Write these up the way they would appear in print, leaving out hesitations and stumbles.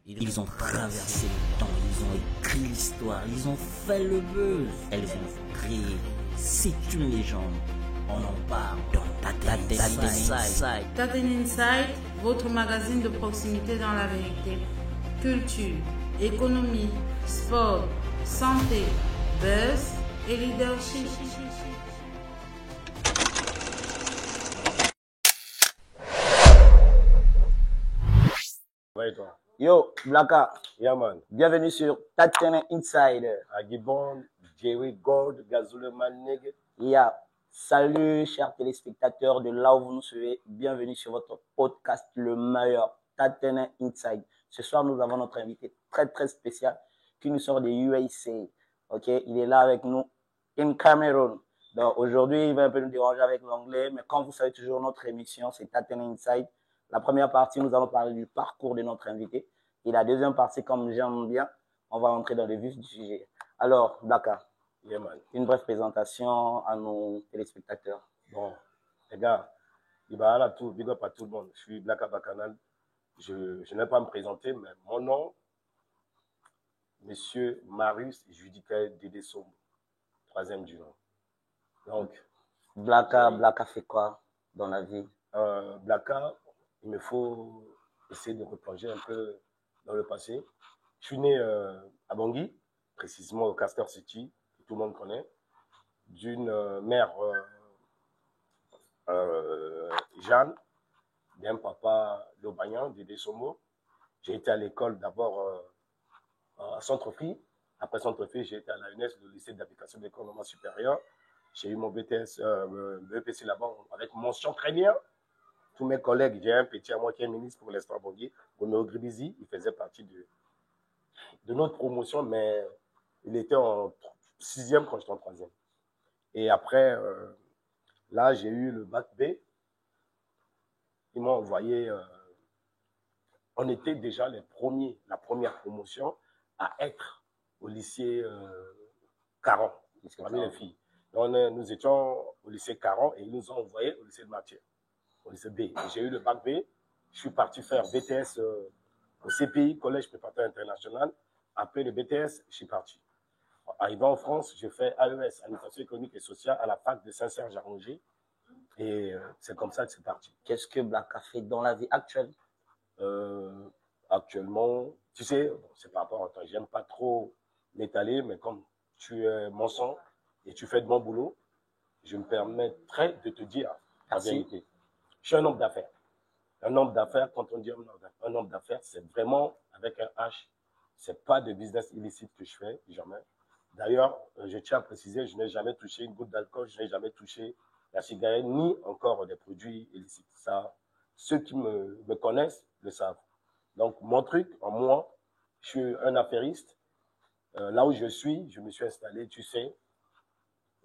Ils ont traversé le temps, ils ont écrit l'histoire, ils ont fait le buzz. Elles ont créé. C'est une légende. On en parle dans Taten Inside. Taten Inside, votre magazine de proximité dans la vérité. Culture, économie, sport, santé, buzz et leadership. Ouais, toi. Yo, Blaka, Yeah, man. bienvenue sur Taten Inside. Agibon, Jerry Gold, Gazuleman Neg. Yeah. Salut, chers téléspectateurs de là où vous nous suivez. Bienvenue sur votre podcast, le meilleur, Taten Inside. Ce soir, nous avons notre invité très spécial qui nous sort des USA. Ok, il est là avec nous, in Cameroon. Donc aujourd'hui, il va un peu nous déranger avec l'anglais, mais comme vous savez toujours, notre émission, c'est Taten Inside. La première partie, nous allons parler du parcours de notre invité. Et la deuxième partie, comme j'aime bien, on va entrer dans le vif du sujet. Alors, Blaka. Yeah, man. Une brève présentation à nos téléspectateurs. Bon, les gars, il va à tout, big up à tout le monde. Je suis Blaka Bakanal. Je n'ai pas à me présenter, mais mon nom, Monsieur Marius Judicaël Dédé Sombo, troisième du nom. Donc, Blaka fait quoi dans la vie? Blaka, il me faut essayer de replonger un peu dans le passé. Je suis né à Bangui, précisément au Castor City, que tout le monde connaît, d'une mère Jeanne, d'un papa Lobagnan, Dédé Sombo. J'ai été à l'école d'abord à Centre-Fille. Après Centre-Fille, j'ai été à la UNES, le lycée d'application des cours normaux supérieurs. J'ai eu mon BTS, BEPC là-bas avec mention très bien. Tous mes collègues, j'ai un petit à moi qui est ministre pour l'instant à Bangui, Romeo Gribizi, il faisait partie de notre promotion, mais il était en sixième quand j'étais en troisième. Et après, là, j'ai eu le bac B. Ils m'ont envoyé. On était déjà les premiers, la première promotion à être au lycée Caron, parmi les filles. Donc, nous étions au lycée Caron et ils nous ont envoyés au lycée de Mathieu, au lycée B. J'ai eu le bac B. Je suis parti faire BTS au CPI, Collège Préparatoire International. Après le BTS, je suis parti. Arrivé en France, j'ai fait AES, Administration économique et sociale, à la fac de Saint-Serge à Angers. Et c'est comme ça que c'est parti. Qu'est-ce que Blaka fait dans la vie actuelle? Actuellement, tu sais, bon, c'est par rapport à toi, j'aime pas trop m'étaler, mais comme tu es mon sang et tu fais de bon boulot, je me permettrai de te dire la vérité. Je suis un homme d'affaires. Un homme d'affaires, quand on dit un homme d'affaires, c'est vraiment avec un H. C'est pas de business illicite que je fais, jamais. D'ailleurs, je tiens à préciser, je n'ai jamais touché une goutte d'alcool, je n'ai jamais touché la cigarette, ni encore des produits illicites. Ça, ceux qui me connaissent le savent. Donc, mon truc, en moi, je suis un affairiste. Là où je me suis installé, tu sais.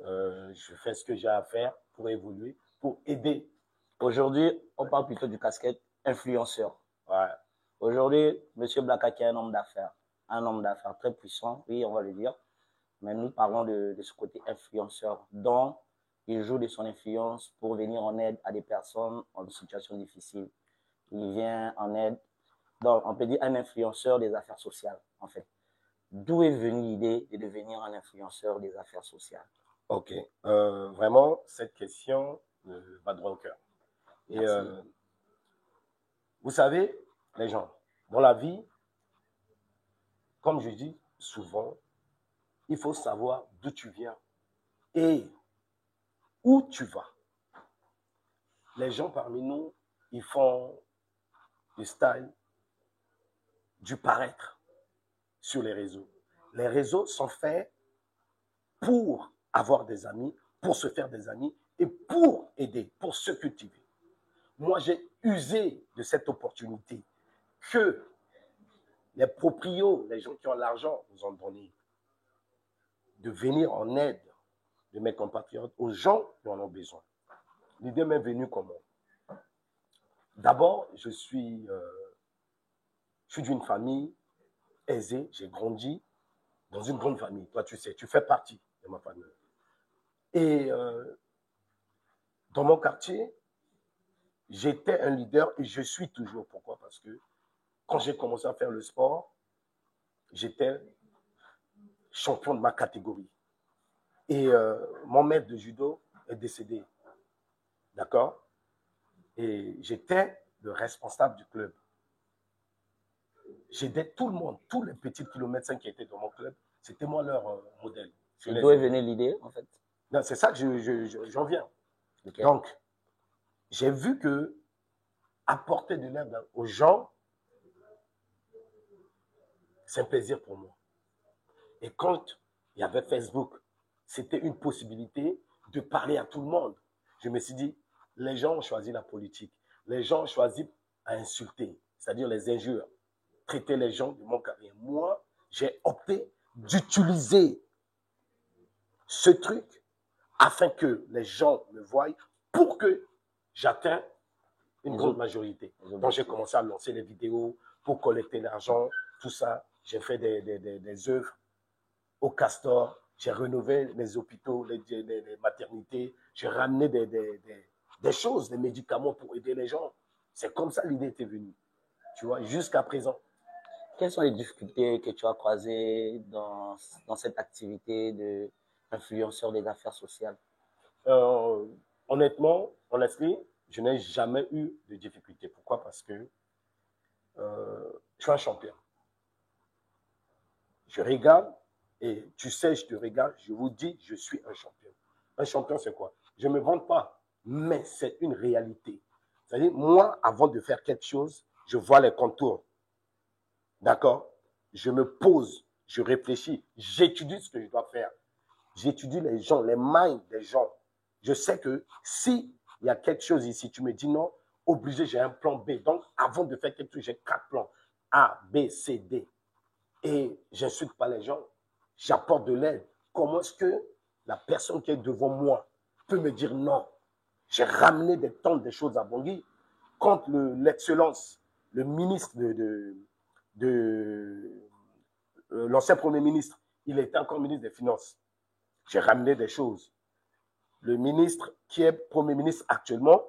Je fais ce que j'ai à faire pour évoluer, pour aider. Aujourd'hui, on parle plutôt du casquette influenceur. Ouais. Aujourd'hui, M. Blaka qui est un homme d'affaires très puissant, oui, on va le dire. Mais nous parlons de ce côté influenceur, dont il joue de son influence pour venir en aide à des personnes en situation difficile. Il vient en aide, donc on peut dire un influenceur des affaires sociales, en fait. D'où est venue l'idée de devenir un influenceur des affaires sociales? Ok. Vraiment, cette question va droit au cœur. Et vous savez, les gens, dans la vie, comme je dis souvent, il faut savoir d'où tu viens et où tu vas. Les gens parmi nous, ils font du style, du paraître sur les réseaux. Les réseaux sont faits pour avoir des amis, pour se faire des amis et pour aider, pour se cultiver. Moi, j'ai usé de cette opportunité que les proprios, les gens qui ont l'argent, nous ont donné, de venir en aide de mes compatriotes aux gens qui en ont besoin. L'idée m'est venue comment? D'abord, je suis d'une famille aisée, j'ai grandi dans une grande famille. Toi, tu sais, tu fais partie de ma famille. Et dans mon quartier, j'étais un leader et je suis toujours. Pourquoi? Parce que quand j'ai commencé à faire le sport, j'étais champion de ma catégorie. Et mon maître de judo est décédé. D'accord? Et j'étais le responsable du club. J'aidais tout le monde, tous les petits kilomètres 5 qui étaient dans mon club, c'était moi leur modèle. Et d'où est venue l'idée, en fait? C'est ça que j'en viens. Okay. Donc, j'ai vu que apporter de l'aide aux gens, c'est un plaisir pour moi. Et quand il y avait Facebook, c'était une possibilité de parler à tout le monde. Je me suis dit, les gens ont choisi la politique. Les gens ont choisi à insulter, c'est-à-dire les injures, traiter les gens de mon carrière. Moi, j'ai opté d'utiliser ce truc afin que les gens me voient pour que j'atteigne une grande majorité. Donc, j'ai commencé à lancer les vidéos pour collecter l'argent, tout ça. J'ai fait des œuvres au Castor. J'ai rénové les hôpitaux, les maternités. J'ai ramené des choses, des médicaments pour aider les gens. C'est comme ça l'idée était venue. Tu vois, jusqu'à présent. Quelles sont les difficultés que tu as croisées dans cette activité d'influenceur des affaires sociales? Honnêtement, je n'ai jamais eu de difficultés. Pourquoi? Parce que je suis un champion. Je regarde et tu sais, je te regarde, je vous dis, je suis un champion. Un champion, c'est quoi? Je ne me vante pas, mais c'est une réalité. C'est-à-dire, moi, avant de faire quelque chose, je vois les contours. D'accord? Je me pose, je réfléchis, j'étudie ce que je dois faire. J'étudie les gens, les minds des gens. Je sais que si il y a quelque chose ici, tu me dis non, obligé, j'ai un plan B. Donc, avant de faire quelque chose, j'ai 4 plans. A, B, C, D. Et je n'insulte pas les gens. J'apporte de l'aide. Comment est-ce que la personne qui est devant moi peut me dire non? J'ai ramené des tonnes de choses à Bangui. Quand l'excellence, le ministre l'ancien Premier ministre, il était encore ministre des Finances. J'ai ramené des choses. Le ministre qui est Premier ministre actuellement,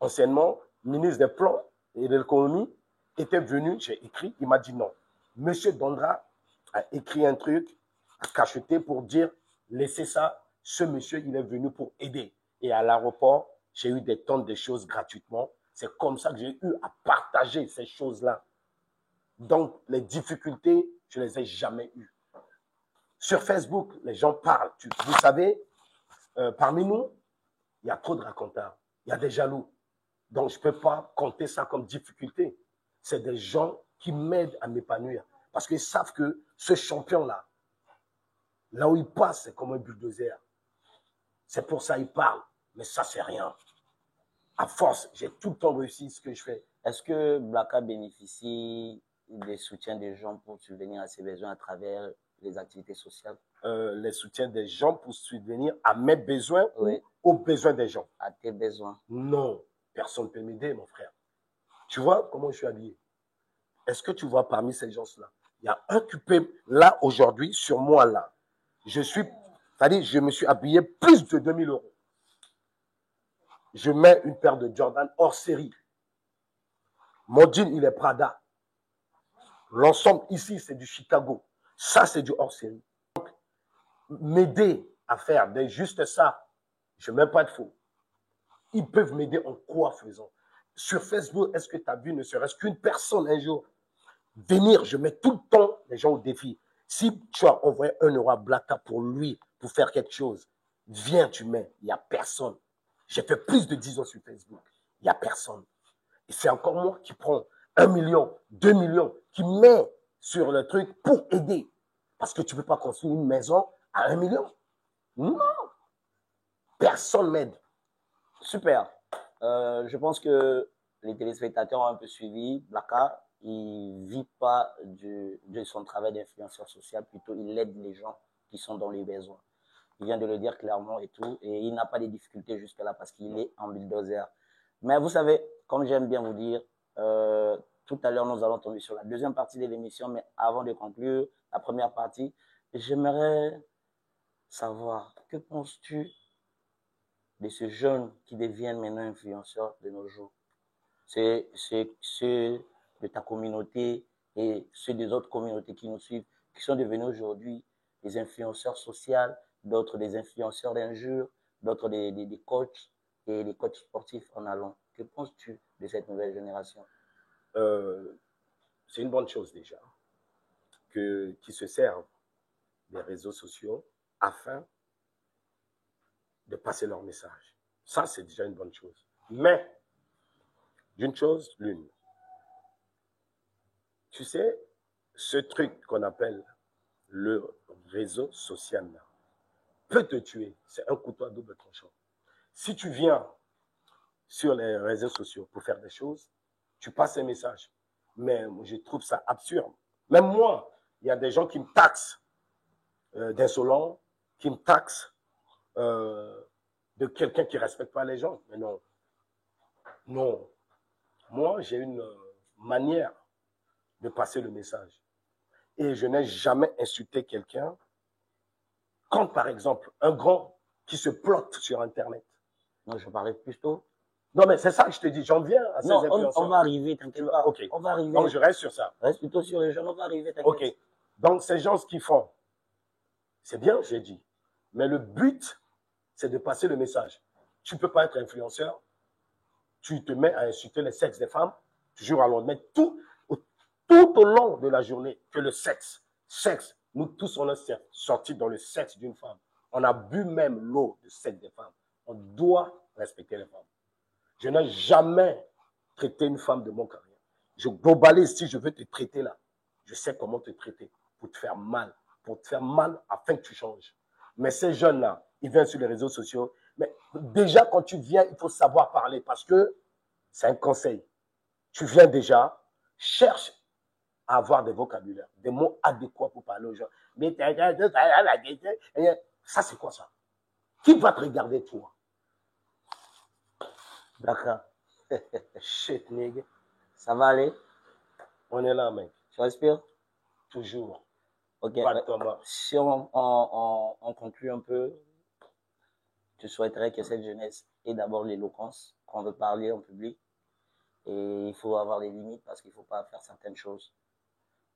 anciennement ministre des Plans et de l'Économie, était venu, j'ai écrit, il m'a dit non. Monsieur Dondra a écrit un truc, a cacheté pour dire, laissez ça, ce monsieur, il est venu pour aider. Et à l'aéroport, j'ai eu des tonnes de choses gratuitement. C'est comme ça que j'ai eu à partager ces choses-là. Donc, les difficultés, je ne les ai jamais eues. Sur Facebook, les gens parlent. Vous savez, parmi nous, il y a trop de raconteurs. Il y a des jaloux. Donc, je ne peux pas compter ça comme difficulté. C'est des gens qui m'aident à m'épanouir. Parce qu'ils savent que ce champion-là, là où il passe, c'est comme un bulldozer. C'est pour ça qu'il parle. Mais ça, c'est rien. À force, j'ai tout le temps réussi ce que je fais. Est-ce que Blacka bénéficie des soutiens des gens pour subvenir à ses besoins à travers les activités sociales? Les soutiens des gens pour subvenir à mes besoins oui. ou aux besoins des gens? À tes besoins. Non, personne ne peut m'aider, mon frère. Tu vois comment je suis habillé? Est-ce que tu vois parmi ces gens-là, il y a un qui peut, là, aujourd'hui, sur moi, là, c'est-à-dire, je me suis habillé plus de 2000 €. Je mets une paire de Jordan hors série. Mon jean, il est Prada. L'ensemble ici, c'est du Chicago. Ça, c'est du hors série. Donc, m'aider à faire juste ça, je ne mets pas de faux. Ils peuvent m'aider en quoi faisant? Sur Facebook, est-ce que tu as vu ne serait-ce qu'une personne un jour venir? Je mets tout le temps les gens au défi. Si tu as envoyé 1 € à Blacka pour lui, pour faire quelque chose, viens, tu mets. Il n'y a personne. J'ai fait plus de 10 ans sur Facebook. Il n'y a personne. Et c'est encore moi qui prends 1 million, 2 millions, qui met sur le truc pour aider. Parce que tu ne peux pas construire une maison à 1 million. Non. Personne m'aide. Super. Je pense que les téléspectateurs ont un peu suivi. Blacka, il ne vit pas de son travail d'influenceur social, plutôt il aide les gens qui sont dans les besoins. Il vient de le dire clairement et tout, et il n'a pas de difficultés jusque-là parce qu'il est en bulldozer. Mais vous savez, comme j'aime bien vous dire, tout à l'heure, nous allons tomber sur la deuxième partie de l'émission, mais avant de conclure la première partie, j'aimerais savoir, que penses-tu de ces jeunes qui deviennent maintenant influenceurs de nos jours? C'est de ta communauté et ceux des autres communautés qui nous suivent, qui sont devenus aujourd'hui des influenceurs sociaux, d'autres des influenceurs d'injures, d'autres des coachs et des coachs sportifs en allant. Que penses-tu de cette nouvelle génération? C'est une bonne chose déjà, qui se servent des réseaux sociaux afin de passer leur message. Ça, c'est déjà une bonne chose. Mais, d'une chose, l'une. Tu sais, ce truc qu'on appelle le réseau social là, peut te tuer. C'est un couteau à double tranchant. Si tu viens sur les réseaux sociaux pour faire des choses, tu passes un message. Mais je trouve ça absurde. Même moi, il y a des gens qui me taxent d'insolent, qui me taxent de quelqu'un qui ne respecte pas les gens. Mais non. Non. Moi, j'ai une manière de passer le message. Et je n'ai jamais insulté quelqu'un quand, par exemple, un grand qui se plotte sur Internet. Non, je parlais plutôt. Non, mais c'est ça que je te dis. J'en viens à ces influenceurs. On va arriver, t'inquiète pas. Ok. On va arriver. Donc, je reste sur ça. Reste plutôt sur les jeunes, on va arriver, t'inquiète. Ok. Donc, ces gens, ce qu'ils font, c'est bien, j'ai dit. Mais le but, c'est de passer le message. Tu ne peux pas être influenceur. Tu te mets à insulter le sexe des femmes, toujours à lendemain, tout au long de la journée, que le sexe, nous tous, on est sortis dans le sexe d'une femme. On a bu même l'eau du sexe des femmes. On doit respecter les femmes. Je n'ai jamais traité une femme de mon carrière. Je globalise, si je veux te traiter là, je sais comment te traiter pour te faire mal afin que tu changes. Mais ces jeunes-là, ils viennent sur les réseaux sociaux. Mais déjà, quand tu viens, il faut savoir parler parce que c'est un conseil. Tu viens déjà, cherche à avoir des vocabulaires, des mots adéquats pour parler aux gens. Mais ça, c'est quoi ça? Qui va te regarder, toi? D'accord. Shit, nigga. Ça va aller? On est là, mec. Tu respires? Toujours. Ok. Pas si on conclut un peu, tu souhaiterais que cette jeunesse ait d'abord l'éloquence, qu'on veut parler en public. Et il faut avoir des limites parce qu'il ne faut pas faire certaines choses.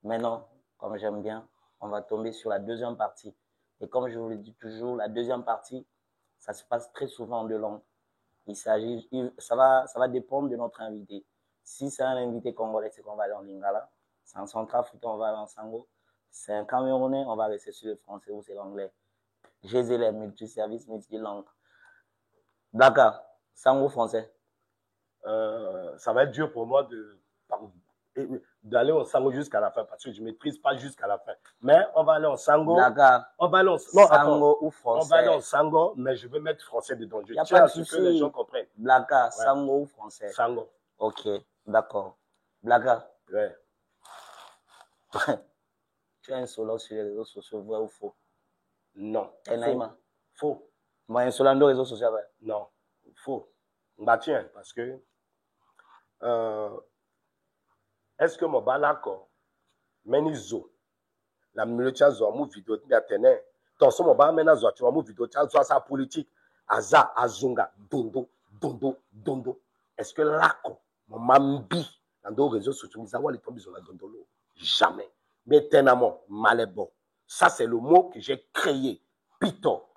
Maintenant, comme j'aime bien, on va tomber sur la deuxième partie. Et comme je vous le dis toujours, la deuxième partie, ça se passe très souvent en deux langues. Ça va dépendre de notre invité. Si c'est un invité congolais, c'est qu'on va aller en lingala. C'est un centrafricain, on va aller en sango. C'est un camerounais, on va rester sur le français ou c'est l'anglais. J'ai les multiservices, multilangues. D'accord. Sango français. Ça va être dur pour moi d'aller en sango jusqu'à la fin parce que je ne maîtrise pas jusqu'à la fin. Mais on va aller en sango. D'accord. On va aller en sango ou français. On va aller en sango, mais je veux mettre français dedans. Je tiens à ce que les gens comprennent. Blaka, ouais. Sango ou français? Sango. Ok, d'accord. Blaka. Ouais. Tu es insolent sur les réseaux sociaux, vrai ou faux? Non. Faux. Moi, insolent sur les réseaux sociaux, ouais. Non. Faux. Bah tiens, parce que est-ce que mon balako menizo la militia zo mu vidéo ti atene ton so mo ba mena zo tu mu vidéo ti zo sa politique aza azunga dondo est-ce que lako mon mambi dans les réseaux sociaux ça va les tomber sur la dondolo jamais mais tenamo malebo ça c'est le mot que j'ai créé pito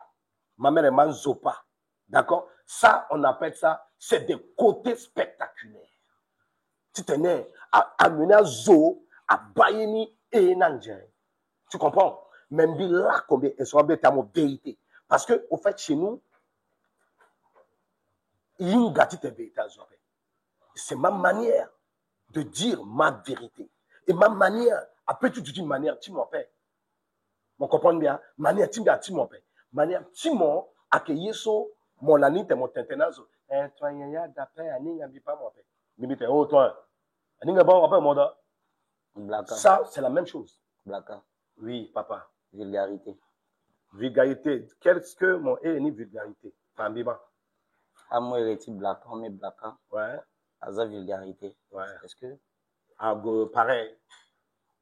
ma mère manzopa d'accord ça on appelle ça c'est des côtés spectaculaires. Tu tenais à amener à Zo, à Bayeni et Nangé. Tu comprends? Même là, combien ils sont embêtés à mon vérité. Parce que, au fait, chez nous, il y a une gâtite vérité à Zo. C'est ma manière de dire ma vérité. Et ma manière, après tu dis une manière, tu m'en fais. Vous comprenez bien? Manière, tu m'en fais. Manière, tu m'en accueilli sur mon anite et mon tintenazo. Eh, toi, il y a d'après, il n'y a pas mon fait. Mais oh, toi. Ça, c'est la même chose. Blaka. Oui, papa. Vulgarité. Vulgarité. Qu'est-ce que mon ennemi vulgarité? Fambiba. Ah, moi, il est blaka, mais blaka. Ouais. Asa vulgarité. Ouais. Est-ce que? Ah, pareil.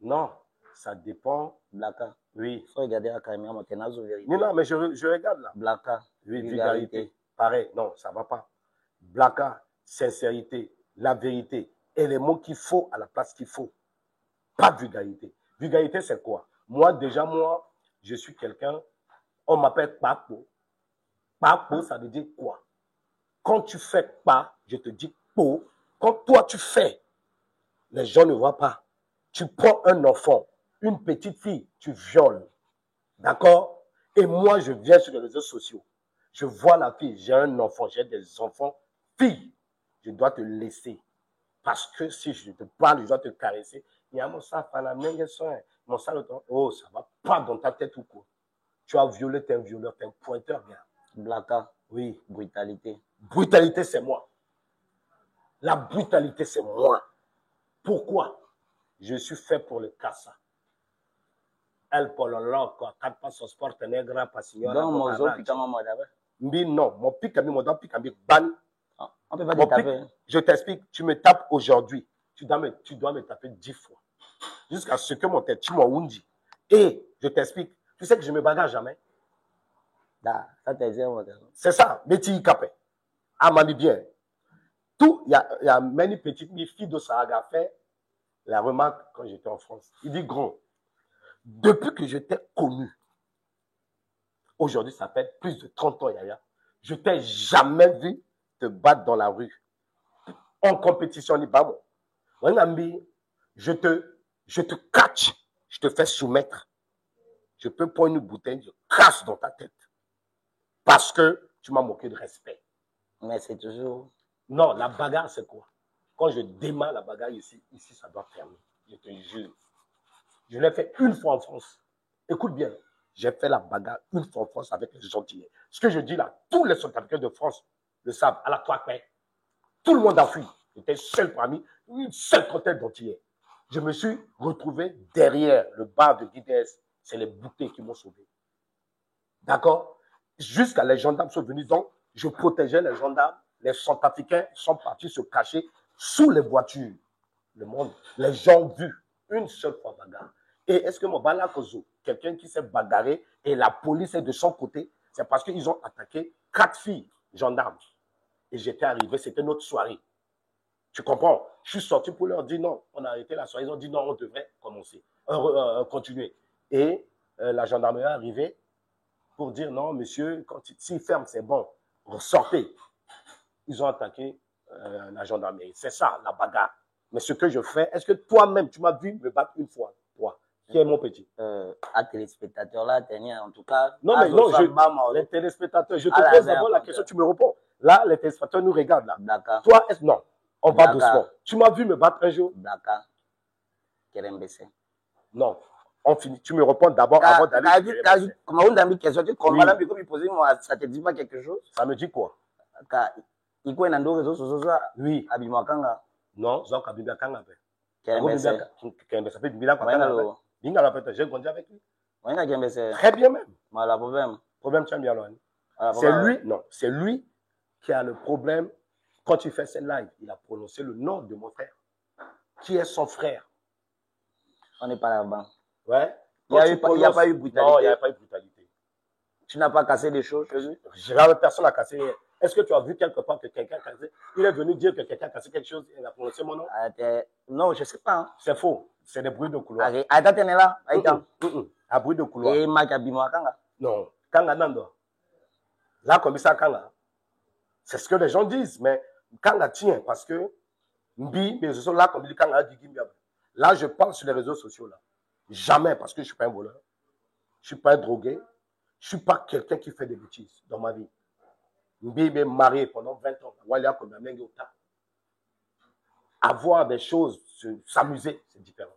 Non, ça dépend. Blaka. Oui. Il faut regarder la caméra, mon tenazo vérité. Non, mais je regarde là. Blaka. Oui, vulgarité. Pareil. Non, ça va pas. Blaka, sincérité. La vérité, et les mots qu'il faut à la place qu'il faut. Pas de vulgarité. Vulgarité, c'est quoi? Moi, déjà, je suis quelqu'un, on m'appelle Papo. Papo, ça veut dire quoi? Quand tu fais pas, je te dis po. Quand toi, tu fais, les gens ne voient pas. Tu prends un enfant, une petite fille, tu violes. D'accord? Et moi, je viens sur les réseaux sociaux. Je vois la fille, j'ai un enfant, j'ai des enfants, filles. Je dois te laisser. Parce que si je te parle, je dois te caresser. Il y a mon ça, mon ça, oh, ça va pas dans ta tête ou quoi. Tu as violé, t'es un violeur, t'es un pointeur, gars. Blacka. Oui. Brutalité. Brutalité, c'est moi. La brutalité, c'est moi. Pourquoi? Je suis fait pour le casa. El pololo, quoi. Quatre pas son sport, negra, pas signora. Donc, mon zo, puis comment moi d'abord? Mais non, mon pic, mon doigt, pic, ban. On peut pas te taper. Je t'explique, tu me tapes aujourd'hui. Tu dois me taper 10 fois. Jusqu'à ce que mon tête, tu m'as oundi. Et je t'explique, tu sais que je ne me bagarre jamais. Da, ça t'est zéro. C'est ça, mais tu y capes. Ah, m'a dit bien. Tout, il y a many petites filles de Saraga fait la remarque quand j'étais en France. Il dit, gros, depuis que je t'ai connu, aujourd'hui, ça fait plus de 30 ans, Yaya, je t'ai jamais vu te battre dans la rue. En compétition, ni pas bon. Je te catch, je te fais soumettre. Je peux prendre une bouteille, je crache dans ta tête. Parce que tu m'as moqué de respect. Mais c'est toujours... Non, la bagarre, c'est quoi? Quand je démarre la bagarre ici, ça doit fermer. Je te jure. Je l'ai fait une fois en France. Écoute bien, j'ai fait la bagarre une fois en France avec les Antillais. Ce que je dis là, tous les Centrafricains de France le savent, à la trois paix. Tout le monde a fui. J'étais seul parmi une seule trentaine d'Antillais. Je me suis retrouvé derrière le bar de Guides. C'est les bouteilles qui m'ont sauvé. D'accord? Jusqu'à les gendarmes sont venus, donc je protégeais les gendarmes. Les Centrafricains sont partis se cacher sous les voitures. Le monde, les gens ont vu une seule fois bagarre. Et est-ce que mon Balakozo, quelqu'un qui s'est bagarré et la police est de son côté, c'est parce qu'ils ont attaqué 4 filles gendarmes. Et j'étais arrivé, c'était notre soirée. Tu comprends? Je suis sorti pour leur dire non, on a arrêté la soirée. Ils ont dit non, on devrait continuer. Et la gendarmerie est arrivée pour dire non, monsieur, s'il ferme, c'est bon, sortez. Ils ont attaqué la gendarmerie. C'est ça, la bagarre. Mais ce que je fais, est-ce que toi-même, tu m'as vu me battre une fois, toi, qui est mon petit? À téléspectateur là, en tout cas. Non, mais non, les téléspectateurs, je te pose d'abord la question, tu me réponds. Là, les téléspectateurs nous regardent là. D'accord. Toi, non, on va doucement. Tu m'as vu me battre un jour? D'accord. Kerembese. Non, on finit. Tu me réponds d'abord avant d'aller. Comment on a mis question, tu comprends là, mais comme il posait moi, ça te dit pas quelque chose? Ça me dit quoi? Il y a un réseau social. Oui. Abimakanga. Non, Zok Abimakanga. Kerembese. Ça fait Bila Kanga. J'ai grandi avec lui. Très bien même. Mais le problème. Problème, tu aimes bien, c'est lui, non, c'est lui qui a le problème. Quand il fait ses lives, il a prononcé le nom de mon frère. Qui est son frère? On n'est pas là-bas. Ouais. Il n'y a pas eu brutalité. Non, il n'y a pas eu brutalité. Tu n'as pas cassé des choses chez lui? Personne n'a cassé. Est-ce que tu as vu quelque part que quelqu'un a cassé? Il est venu dire que quelqu'un a cassé quelque chose et il a prononcé mon nom? Non, je ne sais pas. Hein. C'est faux. C'est des bruits de couloir. Attends, t'es là? Un bruit de couloir. Et Makabimakanga? Non. Kanga Nando. Là, comme ça, Kanga. C'est ce que les gens disent, mais Kanga tient parce que Mbi, mais ce sont là, comme dit Kanga dit Gimbiab. Là, je parle sur les réseaux sociaux là. Jamais parce que je ne suis pas un voleur. Je ne suis pas un drogué. Je ne suis pas quelqu'un qui fait des bêtises dans ma vie. Mbi est marié pendant 20 ans. Avoir des choses, s'amuser, c'est différent.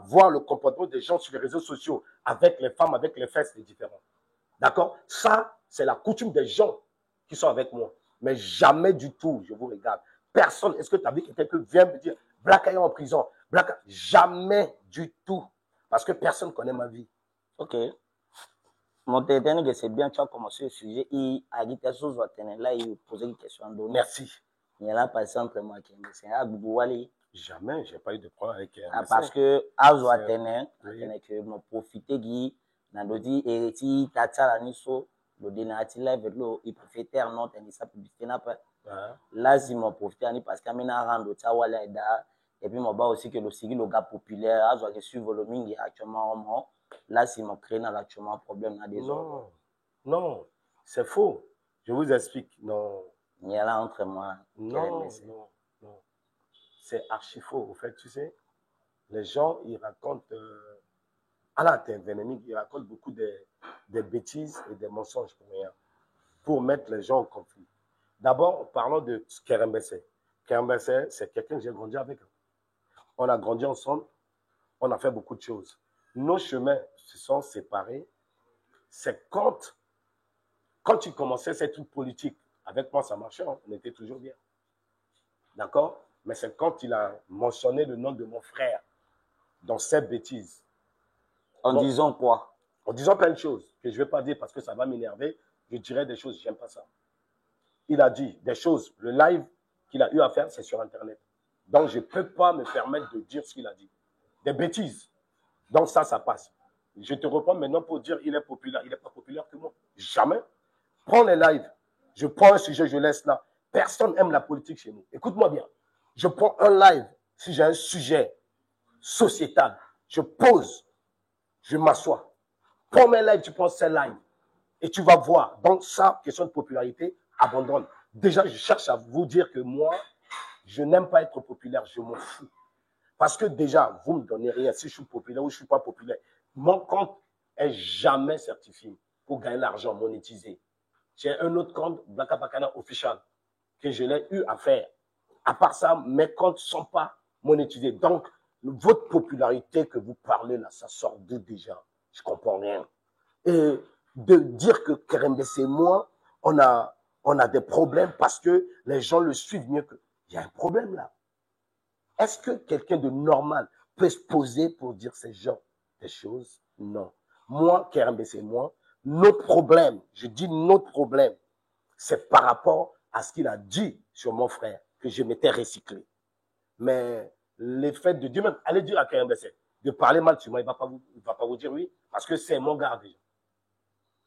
Voir le comportement des gens sur les réseaux sociaux avec les femmes, avec les fesses, c'est différent. D'accord? Ça, c'est la coutume des gens qui sont avec moi. Mais jamais du tout, je vous regarde. Personne, est-ce que tu as vu quelqu'un qui vient me dire Black est en prison? Jamais du tout. Parce que personne ne connaît ma vie. Ok. Mon téléphone, c'est bien, tu as commencé le sujet. Il a dit quelque chose, là, il posait une question. Merci. Il y a là, par exemple, moi, qui est jamais, je n'ai pas eu de problème avec parce que, à Zoatene, que mon profité, qui n'a pas dit, et si tu as ça, il profite non, ça publicité n'a pas. Lazima profiter parce que amena rando tawala ida et puis moi aussi que le sigi le gars populaire a que suivre le mingi actuellement lazima créer na actuellement problème na des non non c'est faux je vous explique non il y a là entre moi non c'est archi faux au fait tu sais les gens ils racontent à la télévision ils racontent beaucoup des bêtises et des mensonges pour rien pour mettre les gens au conflit. D'abord, parlons de Kerem Bessé. Kerem Bessé, c'est quelqu'un que j'ai grandi avec. On a grandi ensemble, on a fait beaucoup de choses. Nos chemins se sont séparés. C'est quand tu commençais ces trucs politiques, avec moi ça marchait, on était toujours bien. D'accord? Mais c'est quand il a mentionné le nom de mon frère dans cette bêtise. En disant quoi? En disant plein de choses que je ne vais pas dire parce que ça va m'énerver. Je dirais des choses, j'aime pas ça. Il a dit des choses, le live qu'il a eu à faire, c'est sur Internet. Donc, je ne peux pas me permettre de dire ce qu'il a dit. Des bêtises. Donc, ça passe. Je te reprends maintenant pour dire il est populaire. Il n'est pas populaire que moi. Jamais. Prends les lives. Je prends un sujet, je laisse là. Personne n'aime la politique chez nous. Écoute-moi bien. Je prends un live. Si j'ai un sujet sociétal, je pose, je m'assois. Prends mes lives, tu prends ces lives. Et tu vas voir, donc ça, question de popularité, abandonne. Déjà, je cherche à vous dire que moi, je n'aime pas être populaire, je m'en fous. Parce que déjà, vous ne me donnez rien, si je suis populaire ou je ne suis pas populaire. Mon compte est jamais certifié pour gagner l'argent, monétiser. J'ai un autre compte, Blaka Bakana Official, que je l'ai eu à faire. À part ça, mes comptes ne sont pas monétisés. Donc, votre popularité que vous parlez là, ça sort d'où déjà? Je ne comprends rien. Et de dire que Kerem Bessé et moi, on a des problèmes parce que les gens le suivent mieux que... Il y a un problème là. Est-ce que quelqu'un de normal peut se poser pour dire ces gens des choses? Non. Moi, Kerem Bessé et moi, notre problème, je dis notre problème, c'est par rapport à ce qu'il a dit sur mon frère, que je m'étais recyclé. Mais le fait de dire même, allez dire à Kerem Bessé, de parler mal sur moi, il ne va pas vous dire oui, parce que c'est mon gars déjà.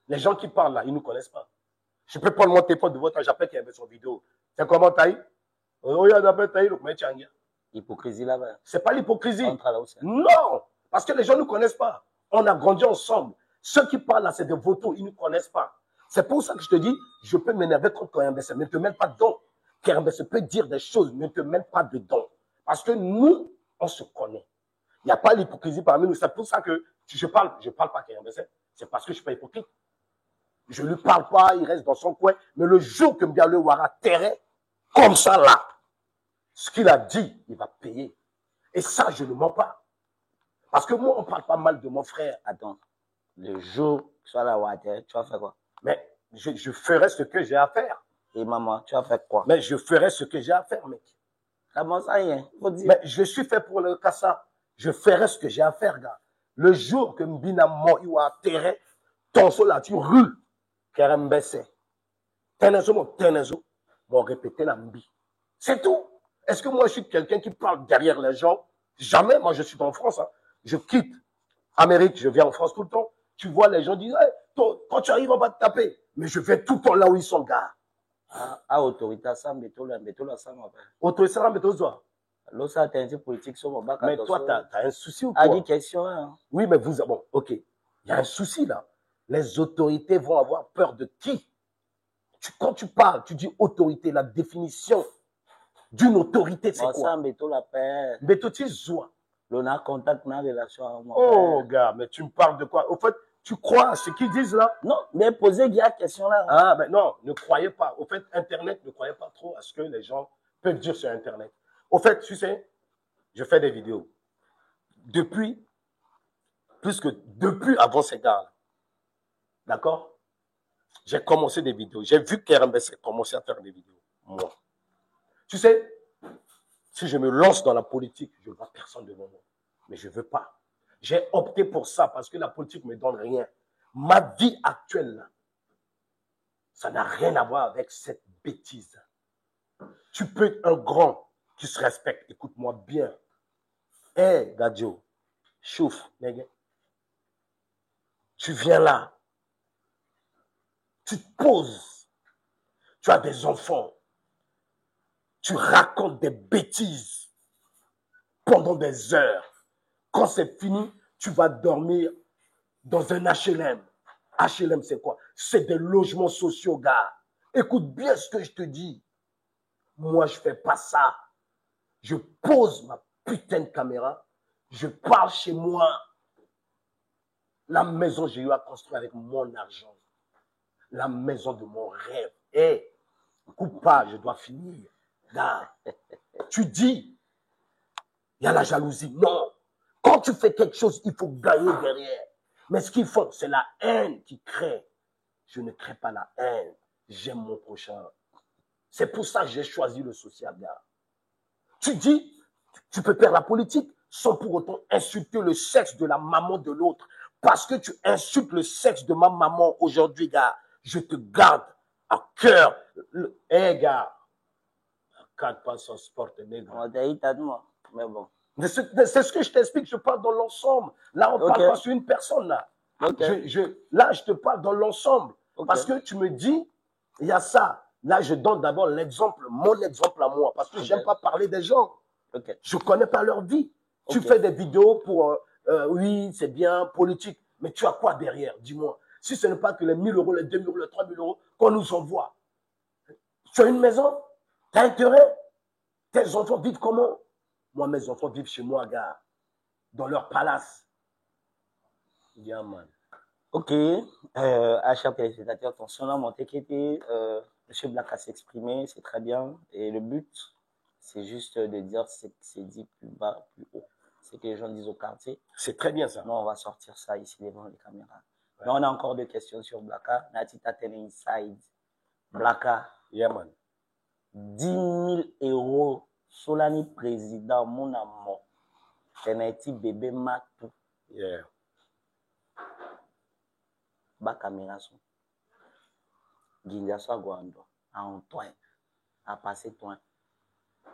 Les gens qui parlent là, ils ne nous connaissent pas. Je peux prendre mon téléphone de votre âge, j'appelle qu'il y avait son vidéo. C'est comment Taï? Oh, il y a d'après Taï, le premier Tchanga. Hypocrisie là-bas. C'est pas l'hypocrisie. Là non, parce que les gens ne nous connaissent pas. On a grandi ensemble. Ceux qui parlent là, c'est des vautours, ils ne nous connaissent pas. C'est pour ça que je te dis, je peux m'énerver contre Kerem Bessé, mais ne te mêle pas dedans. Kerem Bessé peut dire des choses, ne te mêle pas dedans. Parce que nous, on se connaît. Il n'y a pas l'hypocrisie parmi nous. C'est pour ça que je parle pas Kerem Bessé. C'est parce que je ne suis pas hypocrite. Je ne lui parle pas, il reste dans son coin. Mais le jour que Mbialo Ouara terrait, comme ça là, ce qu'il a dit, il va payer. Et ça, je ne mens pas. Parce que moi, on ne parle pas mal de mon frère. Attends, le jour que tu vas la Ouattara, tu vas faire quoi? Mais je ferai ce que j'ai à faire. Et maman, tu vas faire quoi? Mais je ferai ce que j'ai à faire, mec. Comment ça y est? Faut dire. Mais je suis fait pour le Kassa. Je ferai ce que j'ai à faire, gars. Le jour que Mbina Moïwa terrait, ton sol là, tu rues. Kerem Bessé. Tenezo, bon, répéter la mbi. C'est tout. Est-ce que moi, je suis quelqu'un qui parle derrière les gens? Jamais. Moi, je suis en France. Hein. Je quitte Amérique, je viens en France tout le temps. Tu vois, les gens disent, hey, quand tu arrives, on va te taper. Mais je vais tout le temps là où ils sont, gars. Autorité, ça, mais tout là, ça, mon père. Autorité, ça, mais tout ça. L'autre, ça, t'es un politique sur mon bac. Mais toi, t'as un souci ou quoi? A dit question, hein. Oui, mais vous, bon, ok. Il y a un souci là. Les autorités vont avoir peur de qui? Quand tu parles, tu dis autorité, la définition d'une autorité, c'est quoi? Mais tu zois. On a contact, on a relation avec moi. Oh, gars, mais tu me parles de quoi? Au fait, tu crois à ce qu'ils disent là? Non, mais posez la question là. Ah, mais non, ne croyez pas. Au fait, Internet, ne croyez pas trop à ce que les gens peuvent dire sur Internet. Au fait, tu sais, je fais des vidéos. Depuis avant ces gars-là. D'accord? J'ai commencé des vidéos. J'ai vu Kerem Bessé commencer à faire des vidéos. Moi. Tu sais, si je me lance dans la politique, je ne vois personne devant moi. Mais je ne veux pas. J'ai opté pour ça parce que la politique ne me donne rien. Ma vie actuelle, là, ça n'a rien à voir avec cette bêtise. Tu peux être un grand qui se respecte. Écoute-moi bien. Hé, Gadio, chouf, nègre. Tu viens là. Tu te poses. Tu as des enfants. Tu racontes des bêtises pendant des heures. Quand c'est fini, tu vas dormir dans un HLM. HLM, c'est quoi? C'est des logements sociaux, gars. Écoute bien ce que je te dis. Moi, je fais pas ça. Je pose ma putain de caméra. Je pars chez moi. La maison, j'ai eu à construire avec mon argent. La maison de mon rêve. Hé, coupe pas, je dois finir. Gars, tu dis, il y a la jalousie. Non. Quand tu fais quelque chose, il faut gagner derrière. Mais ce qu'ils font, c'est la haine qui crée. Je ne crée pas la haine. J'aime mon prochain. C'est pour ça que j'ai choisi le social, gars. Tu dis, tu peux faire la politique sans pour autant insulter le sexe de la maman de l'autre. Parce que tu insultes le sexe de ma maman aujourd'hui, gars. Je te garde à cœur. Hé, gars. Garde pas son sport, nègre. On t'a dit, t'as de moi. Mais bon. C'est ce que je t'explique, je parle dans l'ensemble. Là, on ne parle pas sur une personne, là. Là, je te parle dans l'ensemble. Parce que tu me dis, il y a ça. Là, je donne d'abord l'exemple, mon exemple à moi. Parce que j'aime pas parler des gens. Je connais pas leur vie. Tu fais des vidéos pour, oui, c'est bien, politique. Mais tu as quoi derrière? Dis-moi. Si ce n'est pas que les 1000 euros, les 2000 euros, les 3000 euros qu'on nous envoie. Tu as une maison? Tu as intérêt? Tes enfants vivent comment? Moi, mes enfants vivent chez moi, gars. Dans leur palace. Yeah, man. Ok. À chers téléspectateurs, attention là, mon TKT, M. Blacka s'est exprimé, c'est très bien. Et le but, c'est juste de dire ce que c'est dit plus bas, plus haut. C'est que les gens disent au quartier. C'est très bien ça. Nous, on va sortir ça ici devant les caméras. Ouais. Là, on a encore des questions sur Blacka. Natita Tene Inside. Blacka. Yeah, man. 10 000 euros. Solani président, mon amour. Teneti bébé matou. Yeah. Ba caméra son. Ginja so guando. A on toin. A passer toin.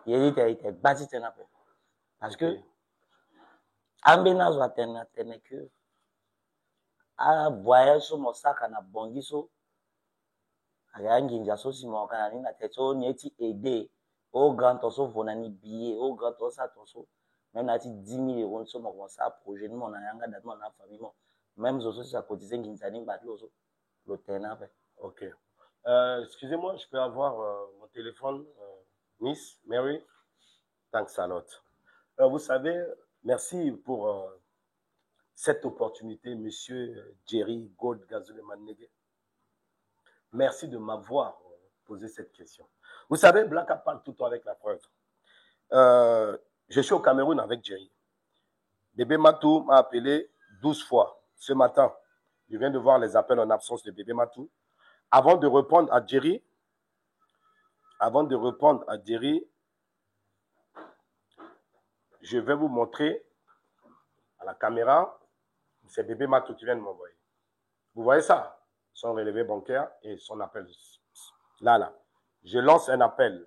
Il dit était bâti tenape. Parce que ambena zo atena que a voyage sur mon sac na bongiso. Aya ginja so si mo kana ni na teto ni eti aider. Au grand toso vonani billet, au grand tosa toso. Même là, 10 000 euros, nous sommes comme ça, projet, nous, on a un gars dans la famille. Même si ça cotisé, nous avons battu le terrain. Ok. Excusez-moi, je peux avoir mon téléphone, Miss Mary? Thanks a lot. Vous savez, merci pour cette opportunité, monsieur Jerry Gold Gazuleman Nege. Merci de m'avoir posé cette question. Vous savez, Blacka parle tout le temps avec la preuve. Je suis au Cameroun avec Jerry. Bébé Matou m'a appelé 12 fois ce matin. Je viens de voir les appels en absence de Bébé Matou. Avant de répondre à Jerry, je vais vous montrer à la caméra, c'est Bébé Matou qui vient de m'envoyer. Vous voyez ça? Son relevé bancaire et son appel. Là. Je lance un appel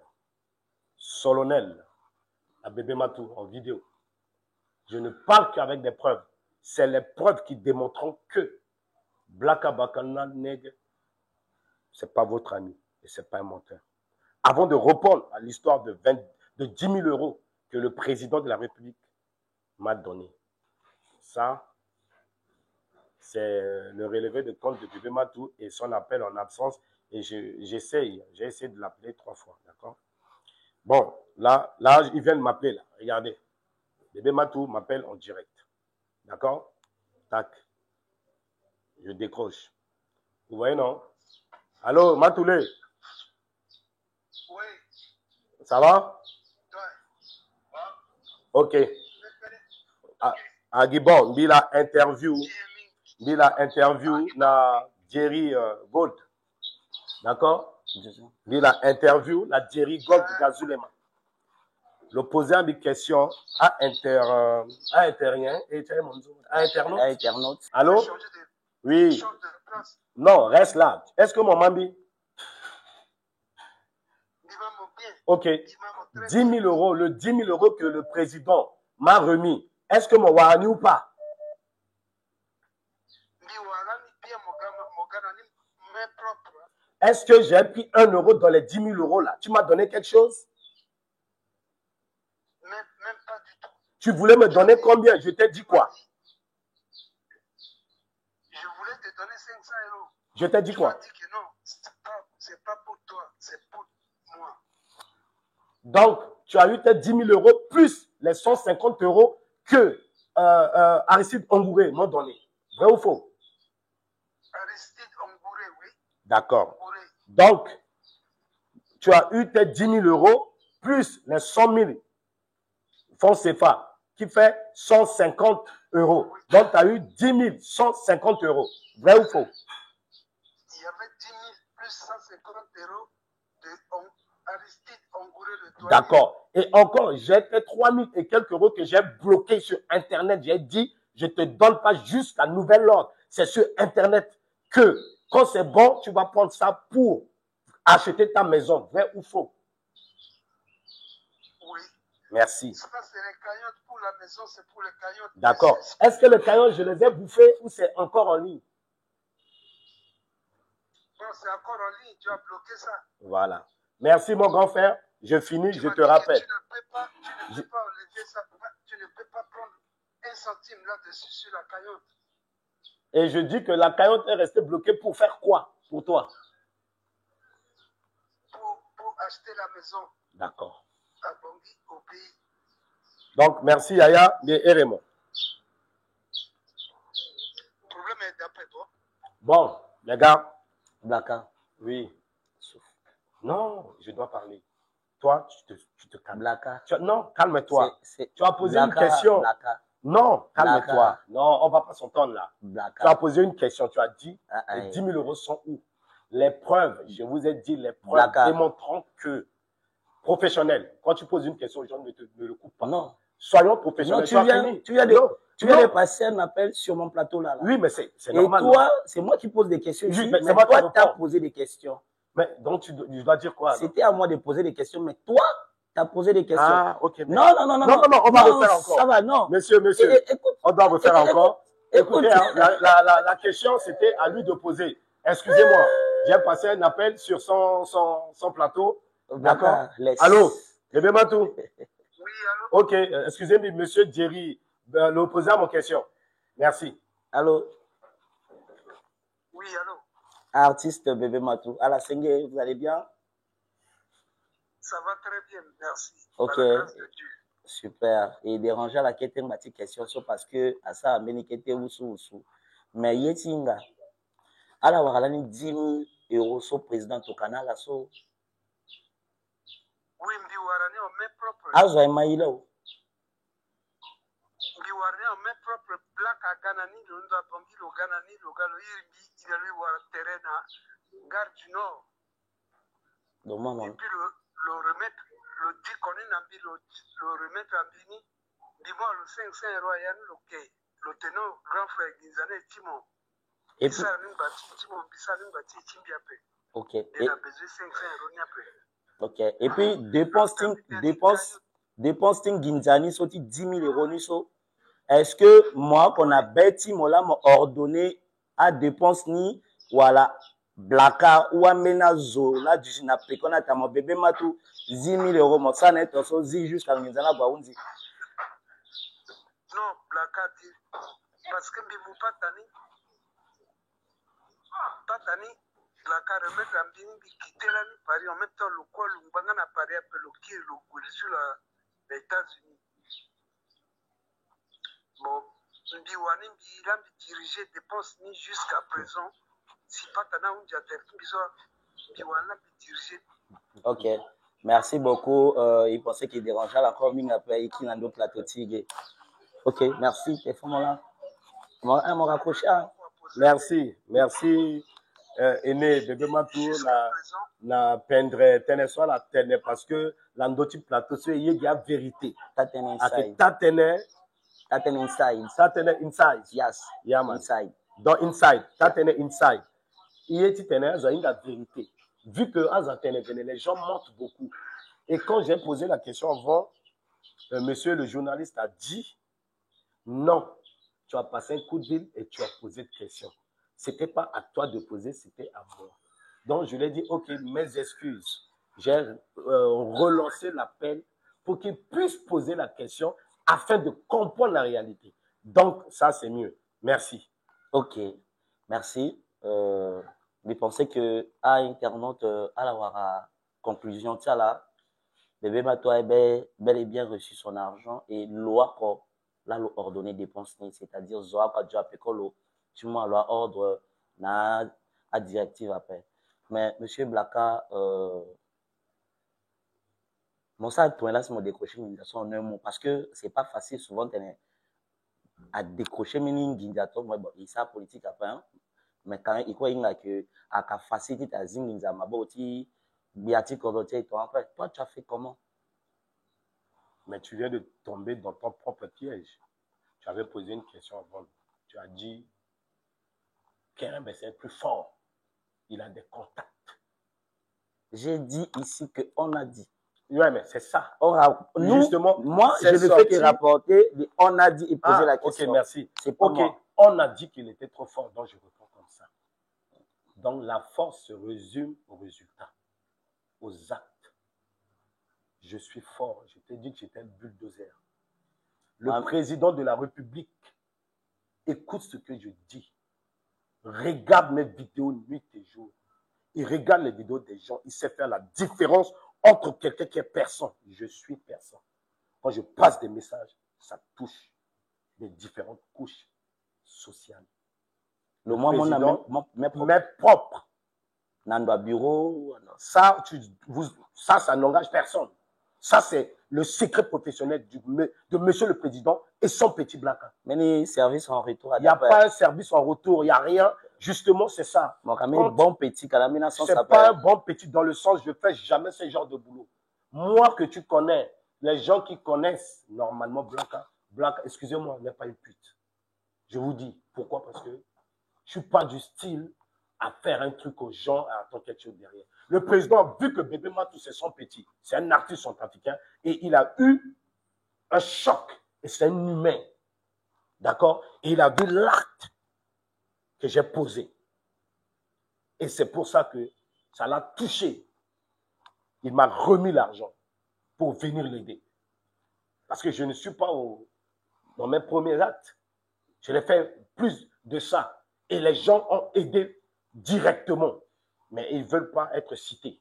solennel à Bébé Matou en vidéo. Je ne parle qu'avec des preuves. C'est les preuves qui démontreront que Blacka Bakana Neg, ce n'est pas votre ami et ce n'est pas un menteur. Avant de répondre à l'histoire de 10 000 euros que le président de la République m'a donné. Ça, c'est le relevé de compte de Bébé Matou et son appel en absence. Et j'ai essayé de l'appeler 3 fois, d'accord? Bon, là, il vient de m'appeler, là. Regardez. Bébé Matou m'appelle en direct. D'accord? Tac. Je décroche. Vous voyez, non? Allô, Matoulé? Oui. Ça va? Ouais. Ok. Agibon, il a interview na Jerry Gold. D'accord? Il a interview la Jerry Gold Gazulema. Le poser une question à internaute. Allô? Oui. Non, reste là. Est-ce que mon mambi? Ok. 10 000 euros, le 10 000 euros que le président m'a remis. Est-ce que mon wani ou pas? Est-ce que j'ai pris 1 euro dans les 10 000 euros là? Tu m'as donné quelque chose? Tu voulais me donner combien? Je t'ai dit quoi? Je voulais te donner 500 euros. Je t'ai dit Tu quoi? m'as dit que non, c'est pas pour toi, c'est pour moi. Donc, tu as eu tes 10 000 euros plus les 150 euros que Aristide Ongouré m'a donné. Vrai ou faux? Aristide Ongouré, oui. D'accord. Ongouré. Donc, tu as eu tes 10 000 euros plus les 100 000 francs CFA qui fait 150 euros. Donc, tu as eu 10 150 euros. Vrai ou faux? Il y avait 10 000 plus 150 euros de Aristide Ongouré le douanier. D'accord. Et encore, j'ai fait 3 000 et quelques euros que j'ai bloqués sur Internet. J'ai dit, je ne te donne pas jusqu'à nouvel ordre. C'est sur Internet que, quand c'est bon, tu vas prendre ça pour acheter ta maison. Vrai ou faux? Oui. Merci. Ça, c'est les caillottes pour la maison, c'est pour les caillottes. D'accord. Est-ce que les caillottes, je les ai bouffés ou c'est encore en ligne? Non, c'est encore en ligne, tu as bloqué ça. Voilà. Merci, mon grand frère. Je finis, je m'as te dit que rappelle. Tu ne peux pas enlever ça, tu ne peux pas prendre un centime là-dessus sur la caillotte. Et je dis que la caillotte est restée bloquée pour faire quoi pour toi? Pour acheter la maison D'accord. à Bangui, au pays. Donc, merci Yaya et Raymond. Le problème est d'après toi. Bon, les gars. Blaka. Oui. Non, je dois parler. Toi, tu te calmes. Blaka. Non, calme-toi. Tu as posé Blaka, une question. Blaka. Non, calme-toi. Blaka. Non, on ne va pas s'entendre là. Blaka. Tu as posé une question. Tu as dit, Ah, les 10 000 euros sont où? Les preuves, je vous ai dit, les preuves Blaka. démontrant que professionnel, quand tu poses une question, les gens ne le coupent pas. Non. Soyons professionnels. Non, tu viens de passer un appel sur mon plateau là. Oui, mais c'est Et normal. toi, c'est moi qui pose des questions Oui, ici, mais mais c'est moi qui toi, tu as réponds. posé des questions. Mais donc, tu dois dire quoi? C'était à moi de poser des questions, mais toi, tu as posé des questions. Ah, ok. Mais... Non, on va refaire encore. Ça va, non. Monsieur, Écoute, on doit refaire encore. Écoute. Écoutez, hein, la question, c'était à lui de poser. Excusez-moi, j'ai passé un appel sur son plateau. D'accord? Allô, Bébé Matou? Oui, allô? Ok, excusez-moi, monsieur Jerry, l'opposé à mon question. Merci. Allô? Oui, allô? Artiste Bébé Matou. À la Sengue, vous allez bien? Ça va très bien, merci. Ok. Par la grâce de Dieu. Super. Et déranger la question, ma petite question, parce que à ça, Benikete Oussou. Mais Yetinga, à la Waralani 10 000 euros sur président au canal, là, so. Oui, Mbiwarani, on met propre. Azo Maïla. Mbiwarani, on met propre. Black à Ganani, le Nda Bangi, le Ganani, le Galo, il a lui voir terrain à Gare du Nord. Donc, et puis le remettre, le dit qu'on est en le remettre en Bini, dis-moi le 500 euros, il y a le tenant grand frère Ginzane Timon. Et puis, ok. Il a besoin de 500 euros, il a peu. Ok. Et puis, dépense Ginzani, sorti 10 000 euros, niso. Est-ce que moi, qu'on a bêti, moi, là, m'a ordonné à dépense ni, voilà, Blaka ou Amena Zo, là, du Jinapé, qu'on a ta mon bébé Matou, 10 000 euros, moi, ça n'est pas ça, jusqu'à Ginzana, Baoundi. Non, Blaka dit, parce que Bibou Patani, Blaka remettre en Bini, quitter la nuit, Paris, en même temps, le quoi, le Mbangana Paris, appelle le qui, le goût sur les États-Unis. Bon, Mbiwani, il a dirigé dépenses ni jusqu'à présent. Si Patana, on dit à Mbiwani a dirigé. Ok. Merci beaucoup. Il pensait qu'il dérangeait la commune après qu'il a un autre plateau tigre. Ok, merci. T'es fort là. On m'a rapproché. Merci. Aîné, bébé Matou, la peindre, tenez soit la tenez parce que l'endoti plateau, c'est il y a vérité. Tatene inside. Tatene inside. Yes. Yeah, man. Inside. Donc inside. Tatene inside. Il est tene, il y a vérité. Vu que les gens mentent beaucoup. Et quand j'ai posé la question avant, monsieur le journaliste a dit non, tu as passé un coup de fil et tu as posé des questions. Ce n'était pas à toi de poser, c'était à moi. Donc je lui ai dit, ok, mes excuses. J'ai relancé l'appel pour qu'il puisse poser la question afin de comprendre la réalité. Donc, ça, c'est mieux. Merci. Ok, merci. Je pensais que à internaute, à la conclusion, tiens là, bébé Mato a bel et bien reçu son argent et loi pour la ordonner dépense, c'est-à-dire Zoa pas déjà pécolo, tu m'as loi ordre na à directive après. Mais monsieur Blaka, mon ça toi là c'est mon décroché l'organisation en un mot parce que c'est pas facile souvent à décrocher l'organisation, moi bon, il ça politique après. Hein? Mais quand il croit que à la facilité à zinginza maboti biati kodote toi après toi tu as fait comment? Mais tu viens de tomber dans ton propre piège. Tu avais posé une question avant. Tu as dit qu'un c'est plus fort. Il a des contacts. J'ai dit ici qu'on a dit. Oui, mais c'est ça. Nous, justement, moi, je ne fais que rapporter, on a dit et poser la question. Ok, merci. C'est pas moi. On a dit qu'il était trop fort, donc je réponds comme ça. Donc la force se résume aux résultats, aux actes. Je suis fort. Je t'ai dit que j'étais un bulldozer. Le président de la République écoute ce que je dis. Regarde mes vidéos nuit et jour. Il regarde les vidéos des gens. Il sait faire la différence entre quelqu'un qui est personne. Je suis personne. Quand je passe des messages, ça touche les différentes couches sociales. Le président, mes propres. Dans le bureau. Ça n'engage personne. Ça, c'est le secret professionnel de monsieur le président et son petit Blaka. Mais les services en retour. Il n'y a pas un service en retour, il n'y a rien. Justement, c'est ça. Bon petit, c'est pas un bon petit dans le sens, je ne fais jamais ce genre de boulot. Moi que tu connais, les gens qui connaissent normalement Blaka, excusez-moi, n'est pas une pute. Je vous dis, pourquoi? Parce que je ne suis pas du style à faire un truc aux gens, à attendre quelque chose derrière. Le président a vu que Bébé Matou, c'est son petit, c'est un artiste centrafricain, et il a eu un choc, et c'est un humain, d'accord? Et il a vu l'acte que j'ai posé. Et c'est pour ça que ça l'a touché. Il m'a remis l'argent pour venir l'aider. Parce que je ne suis pas dans mes premiers actes. Je l'ai fait plus de ça. Et les gens ont aidé directement. Mais ils ne veulent pas être cités.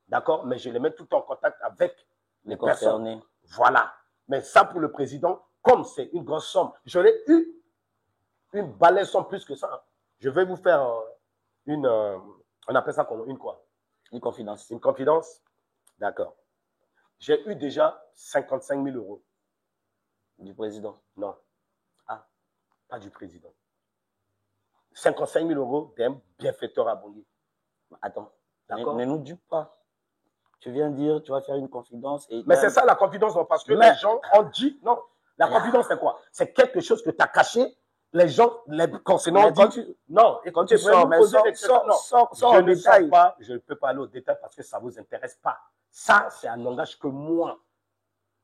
D'accord? Mais je les mets tout en contact avec les personnes. Voilà. Mais ça, pour le président, comme c'est une grosse somme, je l'ai eu une balèze somme plus que ça. Je vais vous faire on appelle ça comment? Une quoi? Une confidence. Une confidence? D'accord. J'ai eu déjà 55 000 euros. Du président? Non. Ah, pas du président. 55 000 euros d'un bienfaiteur abonné. Attends, ne nous dupe pas. Tu viens dire, tu vas faire une confidence. Mais c'est ça la confidence, non, parce que les gens ont dit, non, la confidence c'est quoi? C'est quelque chose que tu as caché. Les gens, les concernants disent, non, et quand tu sors, mais sors en détail. Je ne peux pas aller au détail parce que ça ne vous intéresse pas. Ça, c'est un langage que moi,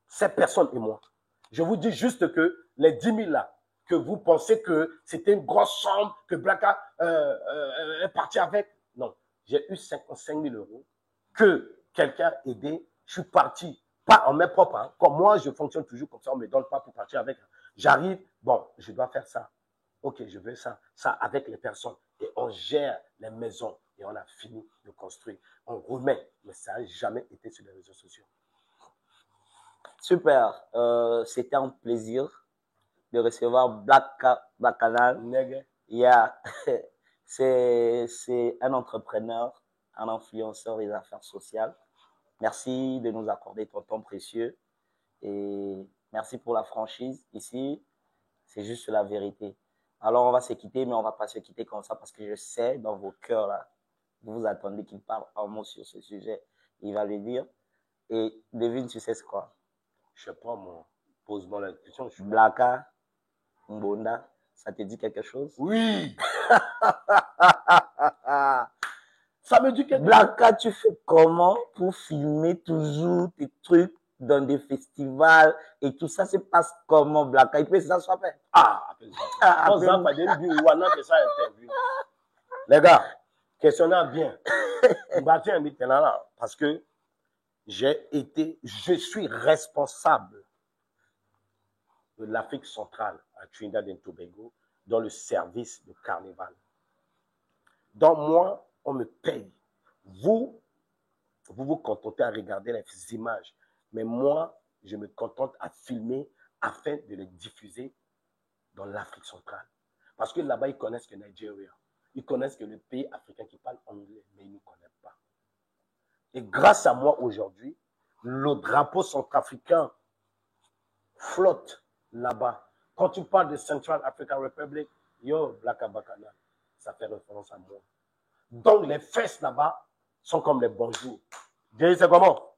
cette personne et moi. Je vous dis juste que les 10 000 là, que vous pensez que c'était une grosse somme, que Blaka est parti avec. Non, j'ai eu 55 000 euros que quelqu'un a aidé. Je suis parti, pas en main propre. Hein. Comme moi, je fonctionne toujours comme ça, on ne me donne pas pour partir avec. J'arrive, bon, je dois faire ça. Ok, je veux ça avec les personnes. Et on gère les maisons et on a fini de construire. On remet, mais ça n'a jamais été sur les réseaux sociaux. Super, c'était un plaisir de recevoir Black Canal. Yeah. C'est un entrepreneur, un influenceur des affaires sociales. Merci de nous accorder ton temps précieux et merci pour la franchise. Ici, c'est juste la vérité. Alors, on va se quitter, mais on ne va pas se quitter comme ça parce que je sais dans vos cœurs, là, vous attendez qu'il parle un mot sur ce sujet. Il va le dire. Et devine, tu sais ce quoi? Je ne sais pas, moi. Pose-moi la question. Blaka, Mbonda, ça te dit quelque chose? Oui. Ça me dit quelque chose. Blaka, tu fais comment pour filmer toujours tes trucs dans des festivals et tout ça se passe comment, Blaka? Il peut ça soit fait. Les gars, questionnez bien. Parce que je suis responsable de l'Afrique centrale à Trinidad et Tobago dans le service de carnaval. Donc moi, on me paye. Vous vous contentez à regarder les images. Mais moi, je me contente à filmer afin de les diffuser dans l'Afrique centrale. Parce que là-bas, ils connaissent que Nigeria. Ils connaissent que le pays africain qui parle anglais, mais ils ne connaissent pas. Et grâce à moi aujourd'hui, le drapeau centrafricain flotte là-bas. Quand tu parles de Central African Republic, yo, Black Abakana, ça fait référence à moi. Donc les fesses là-bas sont comme les bonjours. Dis, c'est comment?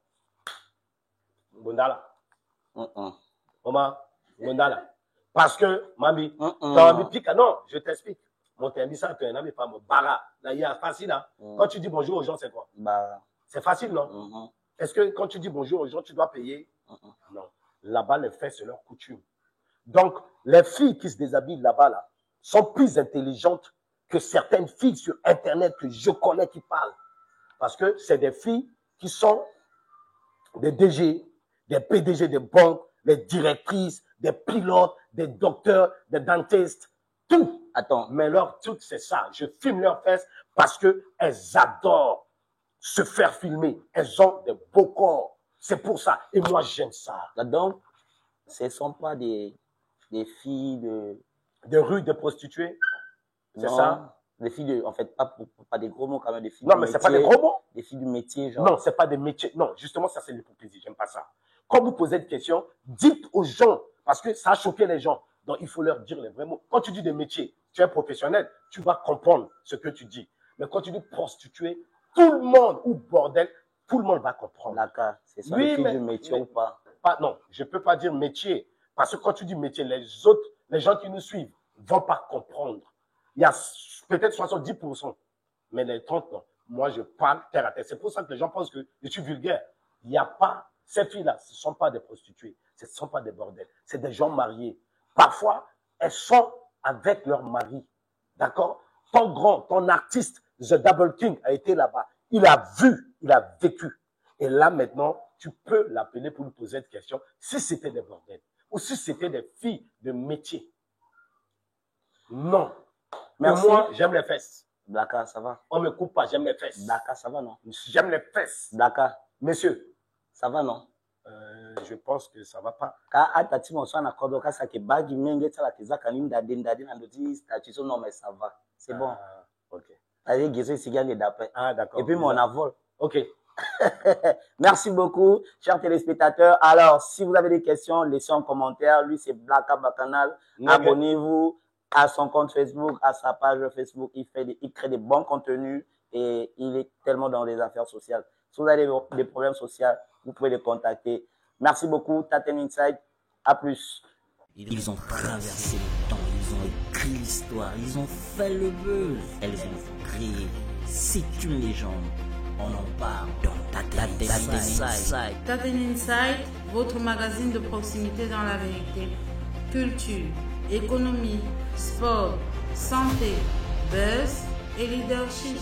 Bondala. Comment? Bondala. Parce que, mami, t'as envie de piquer. Non, je t'explique. Mon terme, ça, tu es un ami, pas mon bara. Là, il y a facile, hein. Quand tu dis bonjour aux gens, c'est quoi? C'est facile, non? Est-ce que quand tu dis bonjour aux gens, tu dois payer? Non. Là-bas, les fesses, c'est leur coutume. Donc, les filles qui se déshabillent là-bas, là, sont plus intelligentes que certaines filles sur Internet que je connais qui parlent. Parce que c'est des filles qui sont des DG, des PDG de banques, des directrices, des pilotes, des docteurs, des dentistes, tout. Attends. Mais leur truc, c'est ça. Je filme leurs fesses parce qu'elles adorent se faire filmer. Elles ont des beaux corps. C'est pour ça. Et moi, j'aime ça. Donc, ce ne sont pas des filles de rue, de prostituées. C'est ça? Des filles en fait, pas des gros mots quand même, des filles non, mais ce n'est pas des gros mots. Des filles du métier, genre. Non, ce n'est pas des métiers. Non, justement, ça, c'est l'hypocrisie. J'aime pas ça. Quand vous posez des questions, dites aux gens, parce que ça a choqué les gens. Donc, il faut leur dire les vrais mots. Quand tu dis des métiers, tu es professionnel, tu vas comprendre ce que tu dis. Mais quand tu dis prostituée, tout le monde, ou bordel, tout le monde va comprendre. D'accord, c'est ça, oui, les filles du métier ou pas? Non, je ne peux pas dire métier. Parce que quand tu dis métier, les autres, les gens qui nous suivent, ne vont pas comprendre. Il y a peut-être 70%, mais les 30%, non. Moi, je parle terre à terre. C'est pour ça que les gens pensent que je suis vulgaire. Il n'y a pas, ces filles-là, ce ne sont pas des prostituées, ce ne sont pas des bordels, c'est des gens mariés. Parfois, elles sont avec leur mari. D'accord? Ton artiste, The Double King, a été là-bas. Il a vu, il a vécu. Et là, maintenant, tu peux l'appeler pour lui poser une question. Si c'était des bordels, ou si c'était des filles de métier. Non. Mais moi, j'aime les fesses. Blaka, ça va? On ne me coupe pas, j'aime les fesses. Blaka, ça va, non? J'aime les fesses. Blaka. Monsieur. Ça va, non? Je pense que ça ne va pas. Non, mais ça va. C'est bon. Ok. Ah, d'accord. Et puis, mon avol. Ok. Merci beaucoup, chers téléspectateurs. Alors, si vous avez des questions, laissez en commentaire. Lui, c'est Black Abakanal. Abonnez-vous à son compte Facebook, à sa page Facebook. Il crée des bons contenus et il est tellement dans les affaires sociales. Si vous avez des problèmes sociaux, vous pouvez les contacter. Merci beaucoup, Taten Inside. À plus. Ils ont traversé le temps, ils ont écrit l'histoire, ils ont fait le buzz. Elles ont créé. C'est une légende. On en parle dans Taten Inside. Taten Inside, votre magazine de proximité dans la vérité. Culture, économie, sport, santé, buzz et leadership.